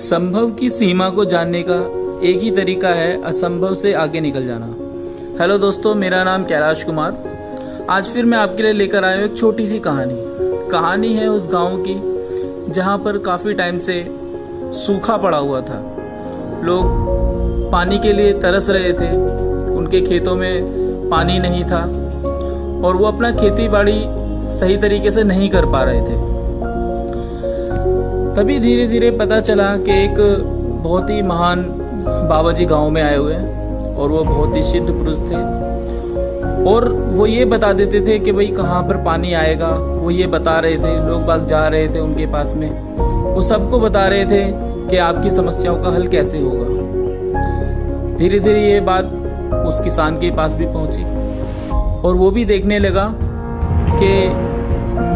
संभव की सीमा को जानने का एक ही तरीका है असंभव से आगे निकल जाना। हेलो दोस्तों, मेरा नाम कैलाश कुमार। आज फिर मैं आपके लिए लेकर आया हूँ एक छोटी सी कहानी है उस गांव की जहां पर काफी टाइम से सूखा पड़ा हुआ था। लोग पानी के लिए तरस रहे थे, उनके खेतों में पानी नहीं था और वो अपना खेती बाड़ी सही तरीके से नहीं कर पा रहे थे। तभी धीरे धीरे पता चला कि एक बहुत ही महान बाबा जी गाँव में आए हुए हैं और वो बहुत ही सिद्ध पुरुष थे और वो ये बता देते थे कि भाई कहाँ पर पानी आएगा। वो ये बता रहे थे, लोग बाग जा रहे थे उनके पास में, वो सबको बता रहे थे कि आपकी समस्याओं का हल कैसे होगा। धीरे धीरे ये बात उस किसान के पास भी पहुंची और वो भी देखने लगा कि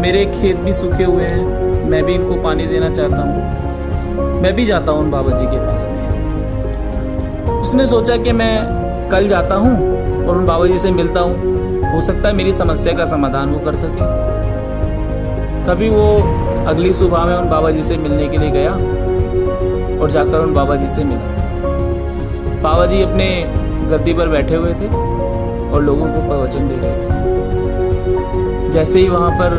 मेरे खेत भी सूखे हुए हैं, मैं भी इनको पानी देना चाहता हूँ, मैं भी जाता हूँ उन बाबा जी के पास में। उसने सोचा कि मैं कल जाता हूँ और उन बाबा जी से मिलता हूँ, हो सकता है मेरी समस्या का समाधान वो कर सके। तभी वो अगली सुबह में उन बाबा जी से मिलने के लिए गया और जाकर उन बाबा जी से मिला। बाबा जी अपने गद्दी पर बैठे हुए थे और लोगों को प्रवचन दे रहे थे। जैसे ही वहां पर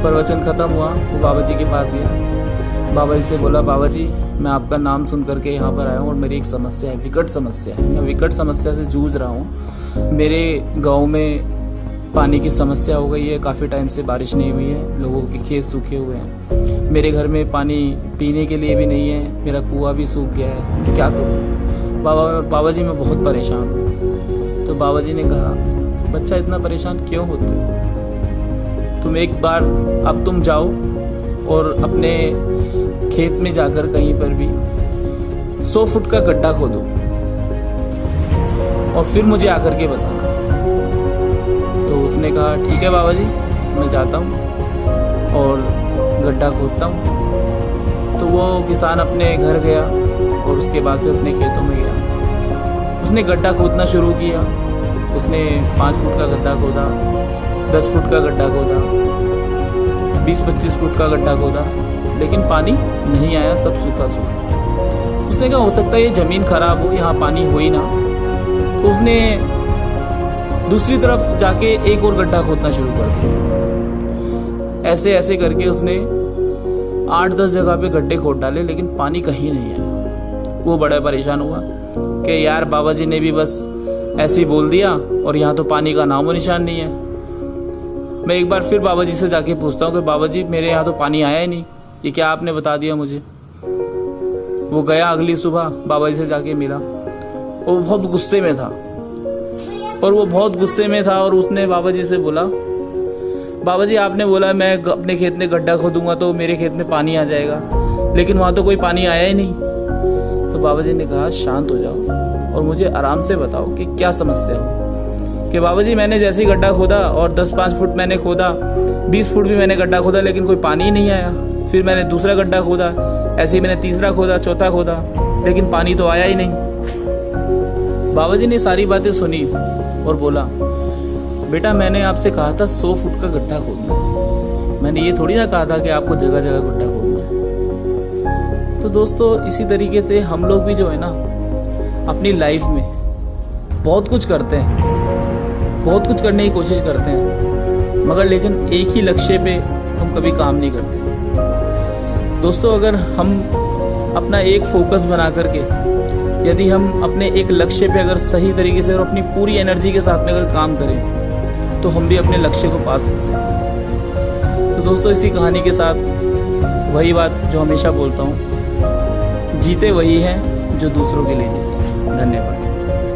प्रवचन खत्म हुआ, वो बाबा जी के पास गया। बाबा जी से बोला, बाबा जी मैं आपका नाम सुन करके यहाँ पर आया हूँ और मेरी एक समस्या है, विकट समस्या है। मैं विकट समस्या से जूझ रहा हूँ। मेरे गांव में पानी की समस्या हो गई है, काफी टाइम से बारिश नहीं हुई है, लोगों के खेत सूखे हुए हैं, मेरे घर में पानी पीने के लिए भी नहीं है, मेरा कुआं भी सूख गया है, मैं क्या करूँ? बाबा जी मैं बहुत परेशान हूँ। तो बाबा जी ने कहा, बच्चा इतना परेशान क्यों होते हो? तुम एक बार अब तुम जाओ और अपने खेत में जाकर कहीं पर भी 100 फुट का गड्ढा खोदो और फिर मुझे आकर के बताना। तो उसने कहा, ठीक है बाबा जी, मैं जाता हूँ और गड्ढा खोदता हूँ। तो वो किसान अपने घर गया और उसके बाद फिर अपने खेतों में गया। उसने गड्ढा खोदना शुरू किया। उसने 5 फुट का गड्ढा खोदा, 10 फुट का गड्ढा खोदा, 20-25 फुट का गड्ढा खोदा, लेकिन पानी नहीं आया, सब सूखा सूखा। उसने कहा हो सकता है ये जमीन खराब हो, यहाँ पानी हो ही ना। तो उसने दूसरी तरफ जाके एक और गड्ढा खोदना शुरू कर दिया। ऐसे ऐसे करके उसने 8-10 जगह पे गड्ढे खोद डाले, लेकिन पानी कहीं नहीं आया। वो बड़ा परेशान हुआ कि यार बाबा जी ने भी बस ऐसे ही बोल दिया और यहाँ तो पानी का नामो निशान नहीं है। मैं एक बार फिर बाबा जी से जाके पूछता हूँ कि बाबा जी मेरे यहाँ तो पानी आया ही नहीं, ये क्या आपने बता दिया मुझे? वो गया अगली सुबह बाबा जी से जाके मिला। वो बहुत गुस्से में था और उसने बाबा जी से बोला, बाबा जी आपने बोला मैं अपने खेत में गड्ढा खोदूंगा तो मेरे खेत में पानी आ जाएगा, लेकिन वहां तो कोई पानी आया ही नहीं। तो बाबा जी ने कहा, शांत हो जाओ और मुझे आराम से बताओ कि क्या समस्या है। कि बाबा जी मैंने जैसे ही गड्ढा खोदा और 10-5 फुट मैंने खोदा, 20 फुट भी मैंने गड्ढा खोदा, लेकिन कोई पानी ही नहीं आया। फिर मैंने दूसरा गड्ढा खोदा, ऐसे ही मैंने तीसरा खोदा, चौथा खोदा, लेकिन पानी तो आया ही नहीं। बाबा जी ने सारी बातें सुनी और बोला, बेटा मैंने आपसे कहा था 100 फुट का गड्ढा खोदना, मैंने ये थोड़ी ना कहा था कि आपको जगह जगह गड्ढा खोदना है। तो दोस्तों इसी तरीके से हम लोग भी जो है ना अपनी लाइफ में बहुत कुछ करते हैं, बहुत कुछ करने की कोशिश करते हैं, मगर लेकिन एक ही लक्ष्य पे हम कभी काम नहीं करते। दोस्तों अगर हम अपना एक फोकस बना करके, यदि हम अपने एक लक्ष्य पे अगर सही तरीके से और अपनी पूरी एनर्जी के साथ में अगर काम करें तो हम भी अपने लक्ष्य को पा सकते हैं। तो दोस्तों इसी कहानी के साथ वही बात जो हमेशा बोलता हूँ, जीते वही हैं जो दूसरों के लिए जीते। धन्यवाद।